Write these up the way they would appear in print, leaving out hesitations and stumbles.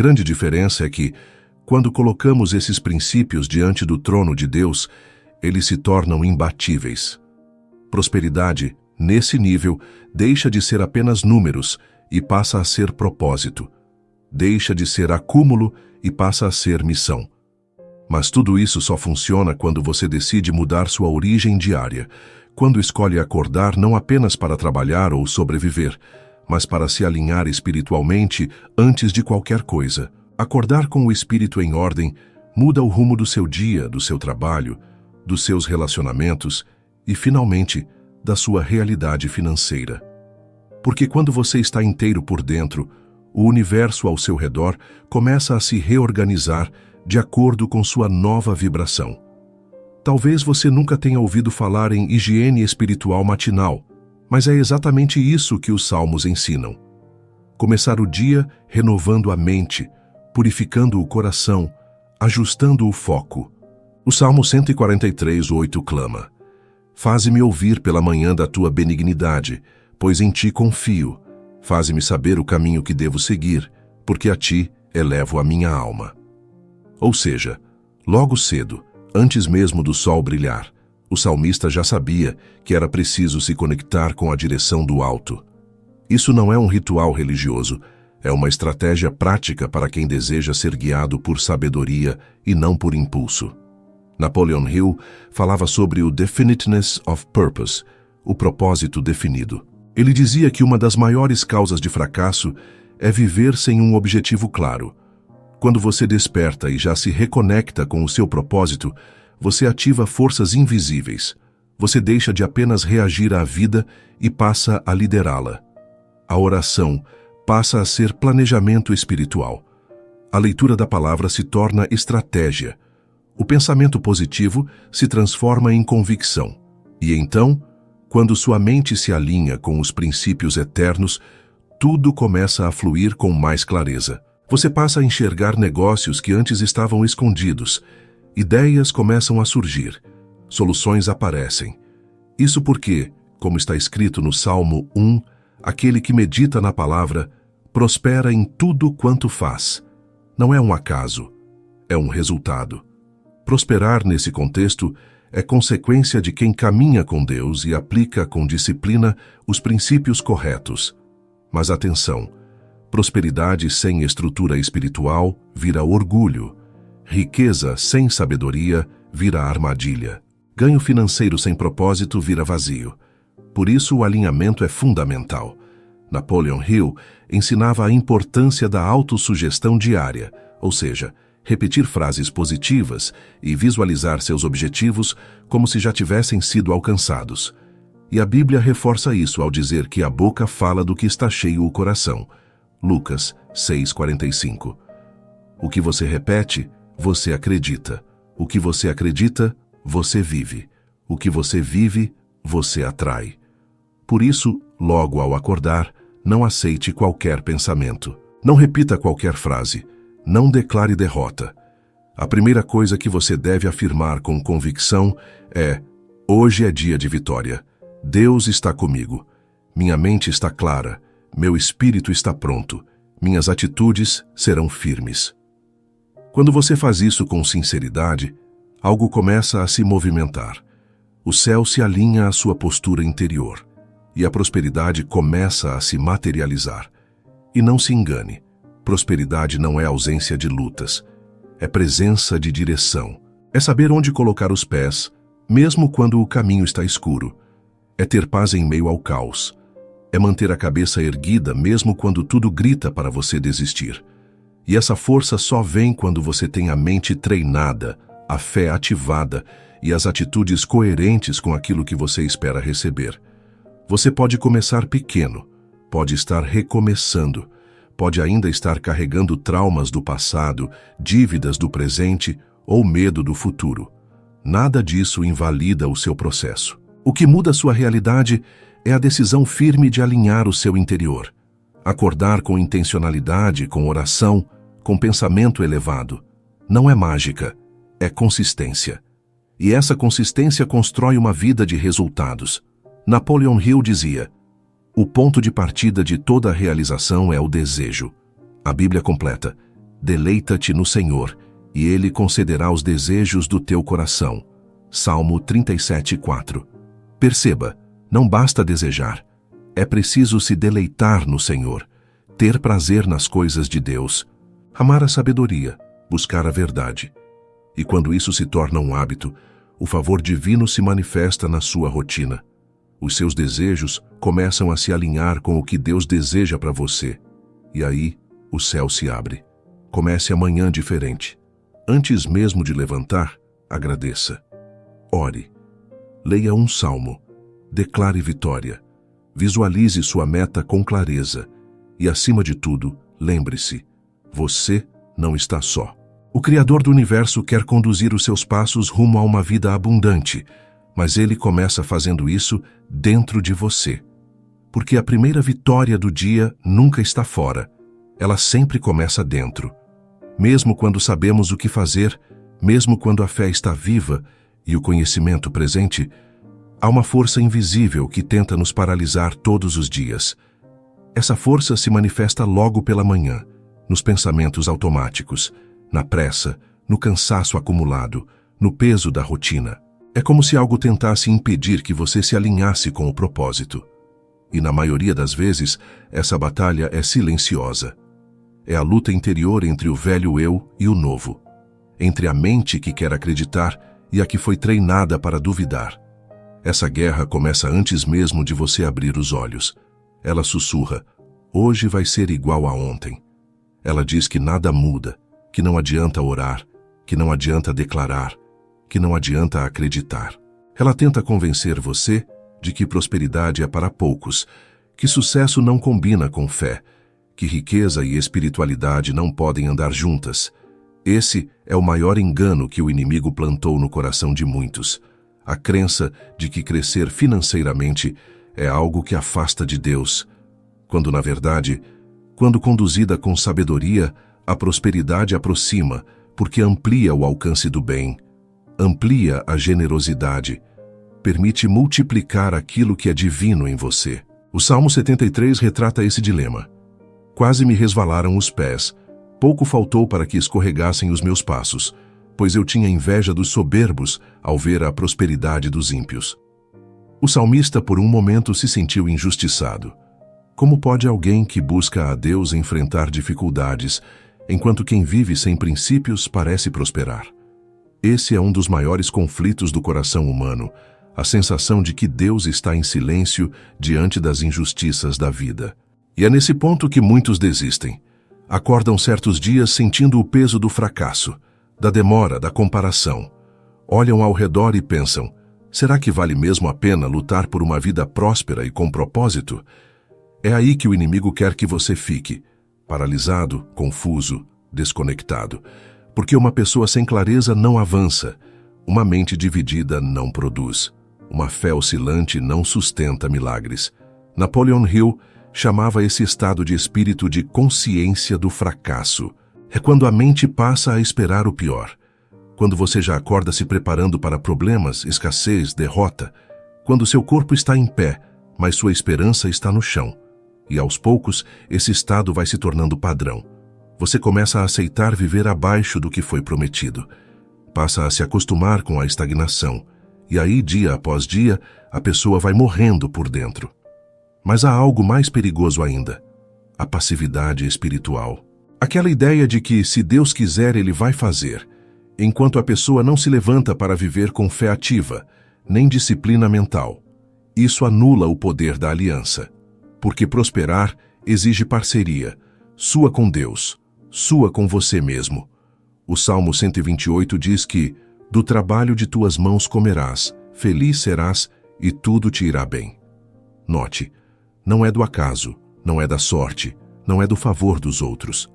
Grande diferença é que, quando colocamos esses princípios diante do trono de Deus, eles se tornam imbatíveis. Prosperidade, nesse nível, deixa de ser apenas números e passa a ser propósito. Deixa de ser acúmulo e passa a ser missão. Mas tudo isso só funciona quando você decide mudar sua origem diária, quando escolhe acordar não apenas para trabalhar ou sobreviver, mas para se alinhar espiritualmente antes de qualquer coisa. Acordar com o espírito em ordem muda o rumo do seu dia, do seu trabalho, dos seus relacionamentos e, finalmente, da sua realidade financeira. Porque quando você está inteiro por dentro, o universo ao seu redor começa a se reorganizar de acordo com sua nova vibração. Talvez você nunca tenha ouvido falar em higiene espiritual matinal, mas é exatamente isso que os salmos ensinam. Começar o dia renovando a mente, purificando o coração, ajustando o foco. O Salmo 143:8 clama: Faze-me ouvir pela manhã da tua benignidade, pois em ti confio. Faze-me saber o caminho que devo seguir, porque a ti elevo a minha alma. Ou seja, logo cedo, antes mesmo do sol brilhar, o salmista já sabia que era preciso se conectar com a direção do alto. Isso não é um ritual religioso, é uma estratégia prática para quem deseja ser guiado por sabedoria e não por impulso. Napoleon Hill falava sobre o definiteness of purpose, o propósito definido. Ele dizia que uma das maiores causas de fracasso é viver sem um objetivo claro. Quando você desperta e já se reconecta com o seu propósito, você ativa forças invisíveis. Você deixa de apenas reagir à vida e passa a liderá-la. A oração passa a ser planejamento espiritual. A leitura da palavra se torna estratégia. O pensamento positivo se transforma em convicção. E então, quando sua mente se alinha com os princípios eternos, tudo começa a fluir com mais clareza. Você passa a enxergar negócios que antes estavam escondidos. Ideias começam a surgir. Soluções aparecem. Isso porque, como está escrito no Salmo 1, aquele que medita na palavra prospera em tudo quanto faz. Não é um acaso, é um resultado. Prosperar nesse contexto é consequência de quem caminha com Deus e aplica com disciplina os princípios corretos. Mas atenção, prosperidade sem estrutura espiritual vira orgulho. Riqueza sem sabedoria vira armadilha. Ganho financeiro sem propósito vira vazio. Por isso o alinhamento é fundamental. Napoleon Hill ensinava a importância da autossugestão diária, ou seja, repetir frases positivas e visualizar seus objetivos como se já tivessem sido alcançados. E a Bíblia reforça isso ao dizer que a boca fala do que está cheio o coração. Lucas 6:45. O que você repete, você acredita. O que você acredita, você vive. O que você vive, você atrai. Por isso, logo ao acordar, não aceite qualquer pensamento. Não repita qualquer frase. Não declare derrota. A primeira coisa que você deve afirmar com convicção é: hoje é dia de vitória. Deus está comigo. Minha mente está clara. Meu espírito está pronto. Minhas atitudes serão firmes. Quando você faz isso com sinceridade, algo começa a se movimentar. O céu se alinha à sua postura interior e a prosperidade começa a se materializar. E não se engane, prosperidade não é ausência de lutas, é presença de direção. É saber onde colocar os pés, mesmo quando o caminho está escuro. É ter paz em meio ao caos. É manter a cabeça erguida mesmo quando tudo grita para você desistir. E essa força só vem quando você tem a mente treinada, a fé ativada e as atitudes coerentes com aquilo que você espera receber. Você pode começar pequeno, pode estar recomeçando, pode ainda estar carregando traumas do passado, dívidas do presente ou medo do futuro. Nada disso invalida o seu processo. O que muda a sua realidade é a decisão firme de alinhar o seu interior. Acordar com intencionalidade, com oração, com pensamento elevado. Não é mágica, é consistência. E essa consistência constrói uma vida de resultados. Napoleon Hill dizia: o ponto de partida de toda realização é o desejo. A Bíblia completa: Deleita-te no Senhor, e Ele concederá os desejos do teu coração. Salmo 37:4. Perceba, não basta desejar. É preciso se deleitar no Senhor, ter prazer nas coisas de Deus, amar a sabedoria, buscar a verdade. E quando isso se torna um hábito, o favor divino se manifesta na sua rotina. Os seus desejos começam a se alinhar com o que Deus deseja para você. E aí, o céu se abre. Comece amanhã diferente. Antes mesmo de levantar, agradeça. Ore. Leia um salmo. Declare vitória. Visualize sua meta com clareza. E, acima de tudo, lembre-se, você não está só. O Criador do Universo quer conduzir os seus passos rumo a uma vida abundante, mas Ele começa fazendo isso dentro de você. Porque a primeira vitória do dia nunca está fora. Ela sempre começa dentro. Mesmo quando sabemos o que fazer, mesmo quando a fé está viva e o conhecimento presente, há uma força invisível que tenta nos paralisar todos os dias. Essa força se manifesta logo pela manhã, nos pensamentos automáticos, na pressa, no cansaço acumulado, no peso da rotina. É como se algo tentasse impedir que você se alinhasse com o propósito. E na maioria das vezes, essa batalha é silenciosa. É a luta interior entre o velho eu e o novo. Entre a mente que quer acreditar e a que foi treinada para duvidar. Essa guerra começa antes mesmo de você abrir os olhos. Ela sussurra, hoje vai ser igual a ontem. Ela diz que nada muda, que não adianta orar, que não adianta declarar, que não adianta acreditar. Ela tenta convencer você de que prosperidade é para poucos, que sucesso não combina com fé, que riqueza e espiritualidade não podem andar juntas. Esse é o maior engano que o inimigo plantou no coração de muitos. A crença de que crescer financeiramente é algo que afasta de Deus, quando na verdade, quando conduzida com sabedoria, a prosperidade aproxima, porque amplia o alcance do bem, amplia a generosidade, permite multiplicar aquilo que é divino em você. O Salmo 73 retrata esse dilema. Quase me resvalaram os pés, pouco faltou para que escorregassem os meus passos, pois eu tinha inveja dos soberbos ao ver a prosperidade dos ímpios. O salmista por um momento se sentiu injustiçado. Como pode alguém que busca a Deus enfrentar dificuldades, enquanto quem vive sem princípios parece prosperar? Esse é um dos maiores conflitos do coração humano, a sensação de que Deus está em silêncio diante das injustiças da vida. E é nesse ponto que muitos desistem. Acordam certos dias sentindo o peso do fracasso, da demora, da comparação. Olham ao redor e pensam, será que vale mesmo a pena lutar por uma vida próspera e com propósito? É aí que o inimigo quer que você fique, paralisado, confuso, desconectado. Porque uma pessoa sem clareza não avança, uma mente dividida não produz, uma fé oscilante não sustenta milagres. Napoleon Hill chamava esse estado de espírito de consciência do fracasso. É quando a mente passa a esperar o pior. Quando você já acorda se preparando para problemas, escassez, derrota. Quando seu corpo está em pé, mas sua esperança está no chão. E aos poucos, esse estado vai se tornando padrão. Você começa a aceitar viver abaixo do que foi prometido. Passa a se acostumar com a estagnação. E aí, dia após dia, a pessoa vai morrendo por dentro. Mas há algo mais perigoso ainda: a passividade espiritual. Aquela ideia de que, se Deus quiser, Ele vai fazer, enquanto a pessoa não se levanta para viver com fé ativa, nem disciplina mental. Isso anula o poder da aliança, porque prosperar exige parceria, sua com Deus, sua com você mesmo. O Salmo 128 diz que, do trabalho de tuas mãos comerás, feliz serás e tudo te irá bem. Note, não é do acaso, não é da sorte, não é do favor dos outros.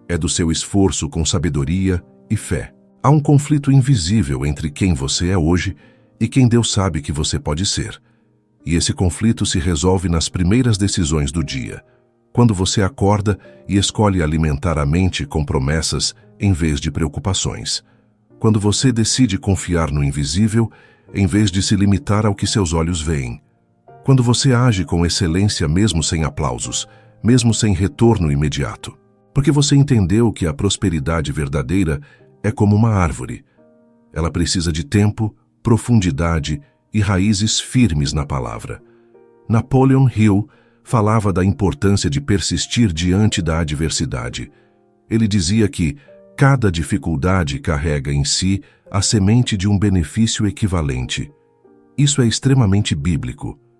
É do seu esforço com sabedoria e fé. Há um conflito invisível entre quem você é hoje e quem Deus sabe que você pode ser. E esse conflito se resolve nas primeiras decisões do dia, quando você acorda e escolhe alimentar a mente com promessas em vez de preocupações. Quando você decide confiar no invisível em vez de se limitar ao que seus olhos veem. Quando você age com excelência mesmo sem aplausos, mesmo sem retorno imediato. porque você entendeu que a prosperidade verdadeira é como uma árvore. Ela precisa de tempo, profundidade e raízes firmes na palavra. Napoleon Hill falava da importância de persistir diante da adversidade. Ele dizia que cada dificuldade carrega em si a semente de um benefício equivalente. Isso é extremamente bíblico.